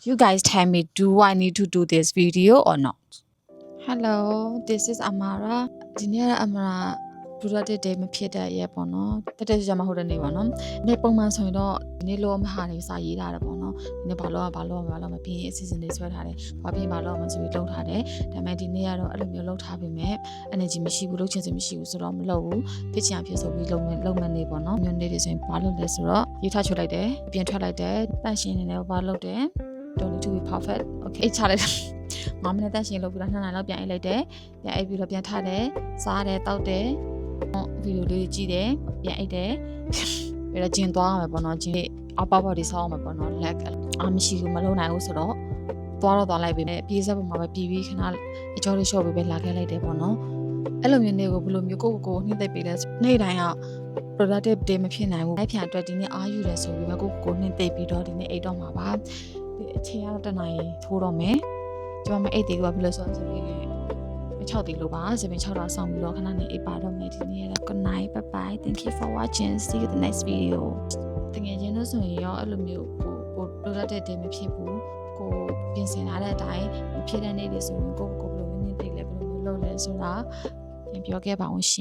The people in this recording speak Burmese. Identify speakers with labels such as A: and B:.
A: You guys tell me, do I need to do this video or not? Hello, this is Amara. Today Amara product day မဖြစ်တဲ့ရဲ့ပေါ့နော်တက်တက်ကြမှာဟုတ်တဲ့နေ့ပေါ့နော်ဒီပုံမှန်ဆိုရင်တော့ဒီနေ့လောမဟာနေစာရေးထားတယ်ပေါ့နော်ဒီနေ့ဘာလို့မပြီးအစီအစဉ်တွေဆွဲထားတယ်ဘာပြီးဘာလို့မဆိုပြီးလုပ်ထားတယ်ဒါပေမဲ့ဒီနေ့ကတော့အဲ့လိုမျိုးလုပ်ထားပေမဲ့ energy မရှိဘူးလုပ်ချင်စိတ်မရှိဘူးဆိုတော့မလုပ်ဘူးဖြစ်ချင်ဖြစ်ဆိုပြီးလုပ်မယ်နေပေါ့နော်မျိုးနေ့တွေဆိုရင်ဘာလုပ်လဲဆိုတော့ရေးထားချုပ်လိုက်တယ်ပြင်ထွက်လိုက်တယ်တန့်ရှင်းနေတယ်ဘာလုပ်တယ် don't need to be perfect okay ချလိုက်တယ်9မိနစ်တန့်ရှင်းလုပ်ပြီးတော့2နာရီလောက်ပြန်အိတ်လိုက်တယ်ပြန်အိတ်ပြီးတော့ပြန်ထားတယ်စားတယ်တောက်တယ်ဗီဒီယိုလေးကြည့်တယ်ပြန်အိတ်တယ်ပြီးတော့ဂျင်သွားရမယ်ပေါ့နော်ဂျင်အပေါပေါတွေဆောင်းအောင်မယ်ပေါ့နော်လက်မရှိဘူးမလုံးနိုင်ဘူးဆိုတော့သွားလိုက်ပြီးပြေးစက်ပေါ်မှာပဲပြီးခဏအကျော်လေးရှော့ပြီးပဲလာခဲ့လိုက်တယ်ပေါ့နော်အဲ့လိုမျိုးနေကိုဘယ်လိုမျိုးကိုနှိမ့်သိပ်ပေးလဲနေ့တိုင်းက productive day မဖြစ်နိုင်ဘူးအဲ့ဖြန်အတွက်ဒီနေ့အားယူတယ်ဆိုပြီးပဲကိုနှိမ့်သိပ်ပြီးတော့ဒီနေ့အိတ်တော့မှာပါဒီအချိန်ကတော့တနာရီထိုးတော့မယ်ကျွန်မအိတ်သေးကဘယ်လိုဆိုဆိုပြီး6တီလို့ပါ7 6တော့ဆောင်ပြီးတော့ခဏနေအိပ်ပါတော့မယ်ဒီနေ့ရ good night bye bye thank you for watching see you the next video တကယ်ချင်းလို့ဆိုရင်ရောအဲ့လိုမျိုးကို productive day မဖြစ်ဘူးကိုပြင်ဆင်ထားတဲ့အတိုင်းမဖြစ်တဲ့နေ့တွေဆိုရင်ကိုဘယ်လိုမျိုးနေသိလဲဘယ်လိုမျိုးလုပ်လဲဆိုတာပြန်ပြောခဲ့ပါအောင်ရှင်